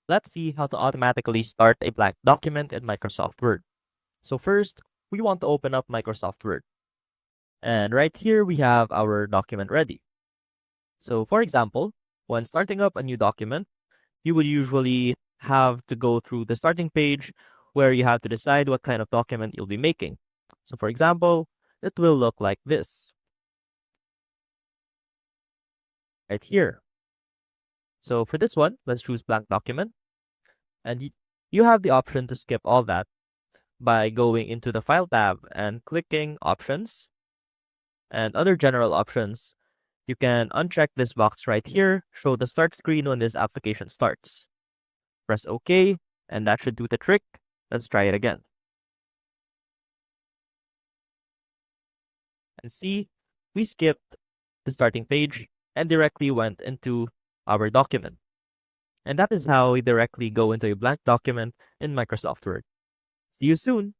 Let's see how to automatically start a blank document in Microsoft Word. So first, we want to open up Microsoft Word. And right here, we have our document ready. So for example, when starting up a new document, you would usually have to go through the starting page where you have to decide what kind of document you'll be making. So for example, it will look like this right here. So for this one, let's choose blank document. And you have the option to skip all that by going into the File tab and clicking Options and other general options. You can uncheck this box right here, show the start screen when this application starts. Press OK, and that should do the trick. Let's try it again. And see, we skipped the starting page and directly went into our document. And that is how we directly go into a blank document in Microsoft Word. See you soon!